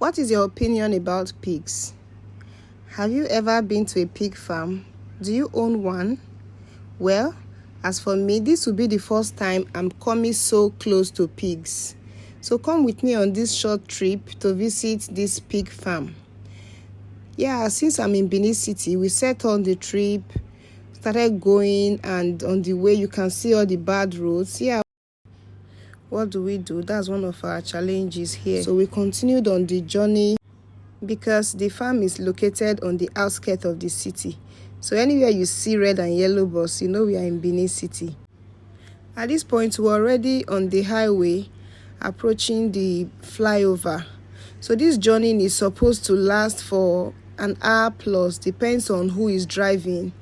What is your opinion about pigs? Have you ever been to a pig farm? Do you own one? Well, as for me, this will be the first time I'm coming so close to pigs. So come with me on this short trip to visit this pig farm. Yeah, since I'm in Benin City, we set on the trip, started going, and on the way you can see all the bad roads. Yeah, what do? That's one of our challenges here. So we continued on the journey because the farm is located on the outskirts of the city. So anywhere you see red and yellow bus, you know we are in Benin City. At this point, we're already on the highway approaching the flyover. So this journey is supposed to last for an hour plus, depends on who is driving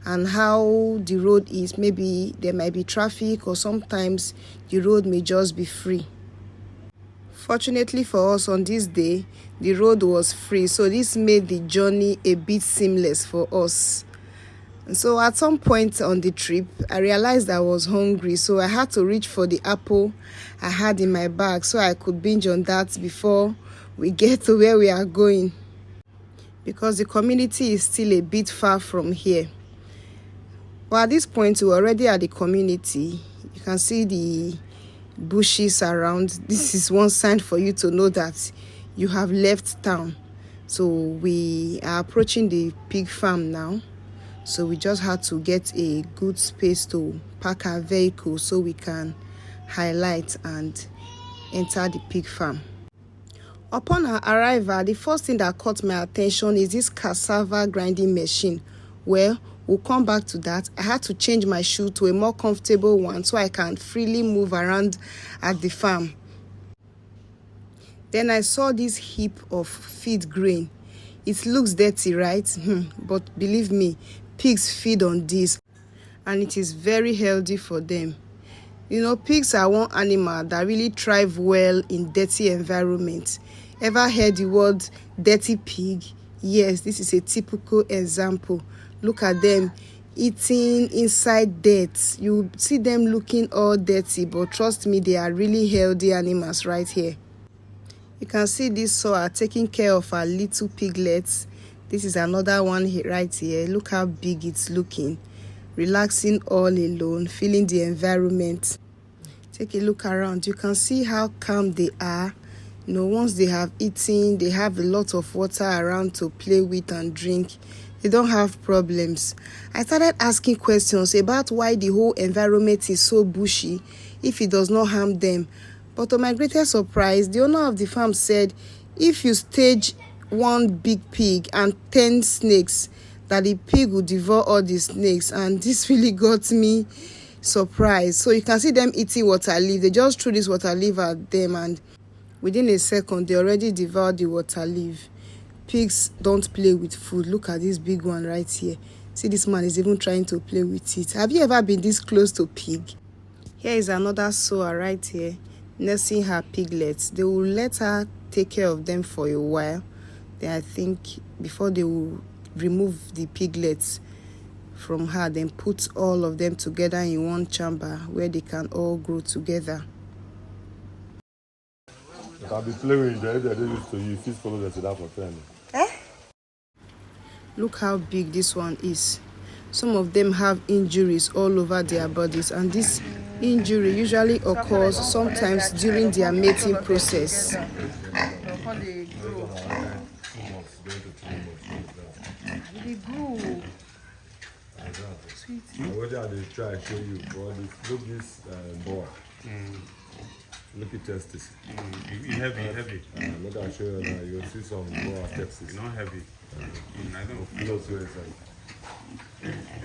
and how the road is. Maybe there might be traffic, or sometimes the road may just be free. Fortunately for us, on this day the road was free, so this made the journey a bit seamless for us. And so at some point on the trip, I realized I was hungry, so I had to reach for the apple I had in my bag so I could binge on that before we get to where we are going, because the community is still a bit far from here. Well, at this point we're already at the community. You can see the bushes around. This is one sign for you to know that you have left town. So we are approaching the pig farm now. So we just had to get a good space to park our vehicle so we can highlight and enter the pig farm. Upon our arrival, the first thing that caught my attention is this cassava grinding machine. Well, we'll come back to that. I had to change my shoe to a more comfortable one so I can freely move around at the farm. Then I saw this heap of feed grain. It looks dirty, right? But believe me, pigs feed on this and it is very healthy for them. You know, pigs are one animal that really thrive well in dirty environments. Ever heard the word dirty pig? Yes, this is a typical example. Look at them eating inside dirt. You see them looking all dirty, but trust me, they are really healthy animals right here. You can see this sow taking care of our little piglets. This is another one right here. Look how big it's looking. Relaxing all alone, feeling the environment. Take a look around. You can see how calm they are. You know, once they have eaten, they have a lot of water around to play with and drink. They don't have problems. I started asking questions about why the whole environment is so bushy if it does not harm them. But to my greatest surprise, the owner of the farm said if you stage one big pig and 10 snakes, that the pig will devour all the snakes. And this really got me surprised. So you can see them eating water leaf. They just threw this water leaf at them, and within a second they already devoured the water leaf. Pigs don't play with food. Look at this big one right here. See, this man is even trying to play with it. Have you ever been this close to pig? Here is another sower right here nursing her piglets. They will let her take care of them for a while. Then I think before they will remove the piglets from her, then put all of them together in one chamber where they can all grow together. I'll be playing with them. If they do this to you, please follow them to that for training. Look how big this one is. Some of them have injuries all over their bodies, and this injury usually occurs sometimes during their mating process. What they try to show you, boy, look this boy. Look at testis. Heavy. Look at show you now. You'll see some more testis. Not heavy. I don't Feel to inside.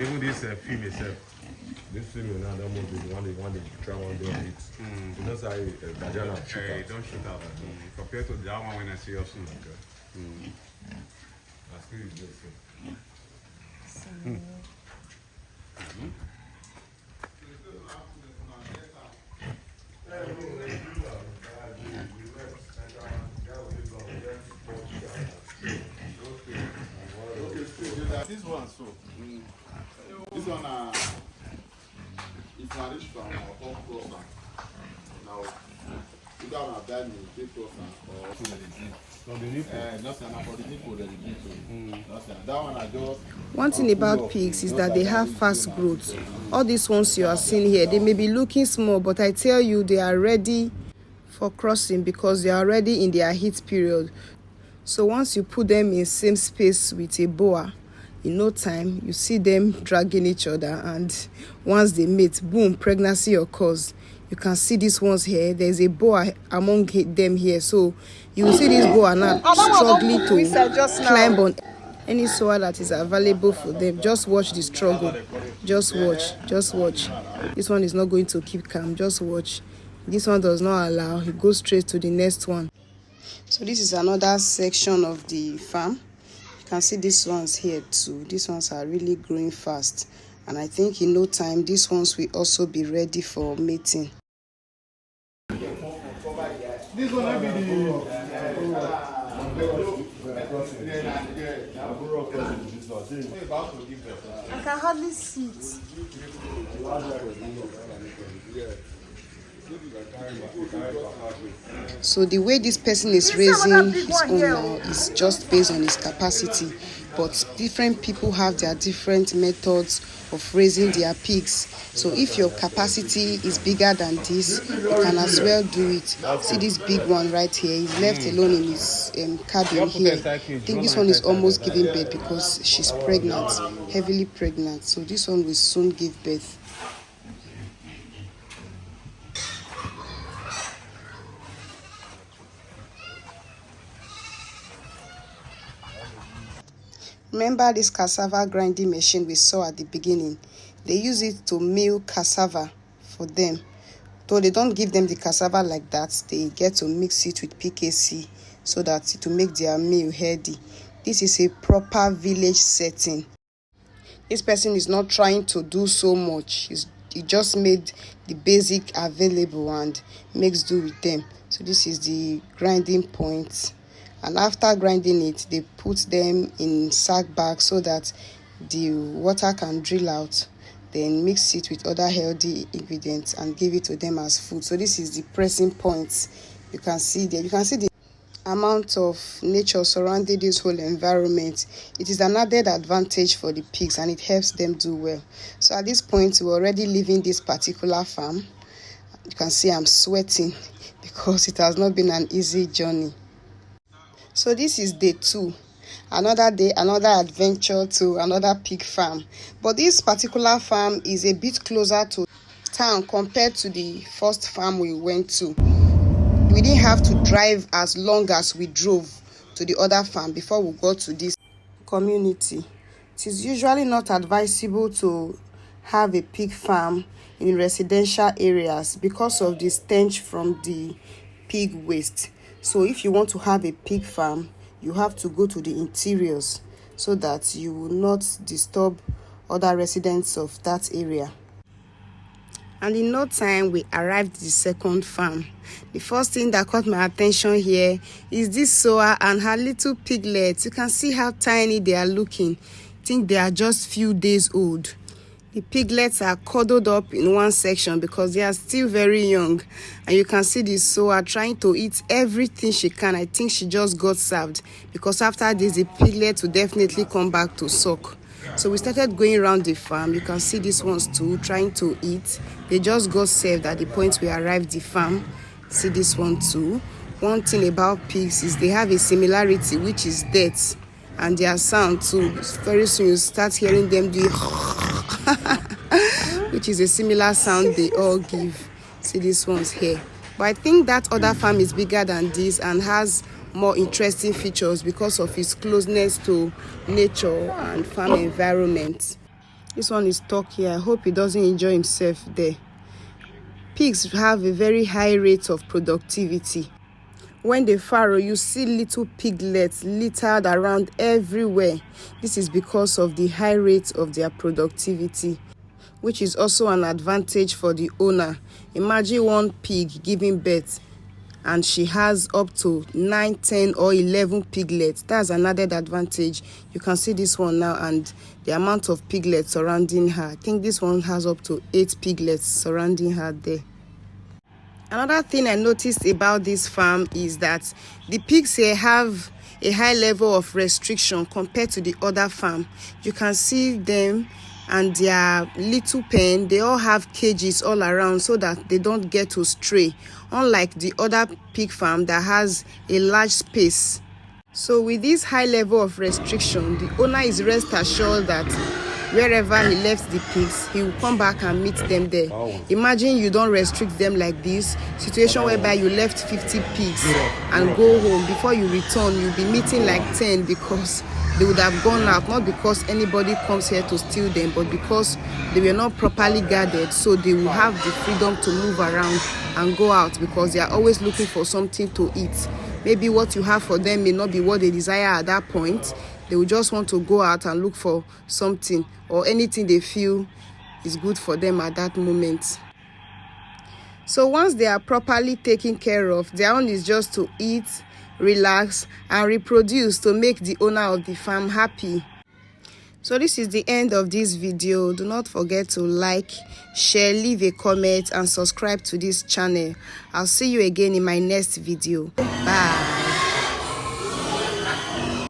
even this female self. This female now, that must be the one they try one day and eat. You know, say Gajana shoot out. Don't shoot out. Compared to that one when I see us. I still use this. This one, so this one, it's a rich from our crosser. Now, you don't have that, you take crosser or From the nipple. That's an for the nipple that you do. That one I just. One thing about pigs is that they have fast growth. All these ones you are seeing here, they may be looking small, but I tell you, they are ready for crossing because they are already in their heat period. So once you put them in same space with a boa, in no time, you see them dragging each other, and once they mate, boom, pregnancy occurs. You can see these ones here. There's a boa among them here. So you will see this boa now struggling to climb on any soil that is available for them. Just watch the struggle. Just watch. Just watch. This one is not going to keep calm. Just watch. This one does not allow. He goes straight to the next one. So this is another section of the farm. You can see these ones here too. These ones are really growing fast, and I think in no time these ones will also be ready for mating. This one will be I can hardly see it. So the way this person is raising his own now is just based on his capacity, but different people have their different methods of raising their pigs. So if your capacity is bigger than this, you can as well do it. See this big one right here, he's left alone in his cabin here. I think this one is almost giving birth because she's pregnant, heavily pregnant. So this one will soon give birth. Remember this cassava grinding machine we saw at the beginning? They use it to mill cassava for them. Though they don't give them the cassava like that, they get to mix it with PKC so that it will make their meal healthy. This is a proper village setting. This person is not trying to do so much. He just made the basic available and makes do with them. So this is the grinding point. And after grinding it, they put them in sack bags so that the water can drill out. Then mix it with other healthy ingredients and give it to them as food. So this is the pressing point. You can see there. You can see the amount of nature surrounding this whole environment. It is an added advantage for the pigs and it helps them do well. So at this point, we're already leaving this particular farm. You can see I'm sweating because it has not been an easy journey. So this is day 2. Another day, another adventure to another pig farm. But this particular farm is a bit closer to town compared to the first farm we went to. We didn't have to drive as long as we drove to the other farm before we got to this community. It is usually not advisable to have a pig farm in residential areas because of the stench from the pig waste. So if you want to have a pig farm, you have to go to the interiors so that you will not disturb other residents of that area. And in no time, we arrived at the second farm. The first thing that caught my attention here is this soa and her little piglets. You can see how tiny they are looking. I think they are just few days old. The piglets are cuddled up in one section because they are still very young. And you can see the soa trying to eat everything she can. I think she just got served because after this, the piglet will definitely come back to suck. So we started going around the farm. You can see these ones too, trying to eat. They just got served at the point we arrived the farm. See this one too. One thing about pigs is they have a similarity, which is death. And their sound too. Very soon you start hearing them do which is a similar sound they all give. See these ones here. But I think that other farm is bigger than this and has more interesting features because of its closeness to nature and farm environment. This one is stuck here. I hope he doesn't enjoy himself there. Pigs have a very high rate of productivity. When they farrow, you see little piglets littered around everywhere. This is because of the high rate of their productivity, which is also an advantage for the owner. Imagine one pig giving birth and she has up to 9, 10 or 11 piglets. That's an added advantage. You can see this one now and the amount of piglets surrounding her. I think this one has up to 8 piglets surrounding her there. Another thing I noticed about this farm is that the pigs here have a high level of restriction compared to the other farm. You can see them and their little pen, they all have cages all around so that they don't get to stray, unlike the other pig farm that has a large space. So with this high level of restriction, the owner is rest assured that wherever he left the pigs, he will come back and meet them there. Imagine you don't restrict them like this, situation whereby you left 50 pigs and go home. Before you return, you'll be meeting like 10 because they would have gone out, not because anybody comes here to steal them, but because they were not properly guarded, so they will have the freedom to move around and go out because they are always looking for something to eat. Maybe what you have for them may not be what they desire at that point. They will just want to go out and look for something or anything they feel is good for them at that moment. So once they are properly taken care of, their own is just to eat, relax, and reproduce to make the owner of the farm happy. So this is the end of this video. Do not forget to like, share, leave a comment, and subscribe to this channel. I'll see you again in my next video. Bye.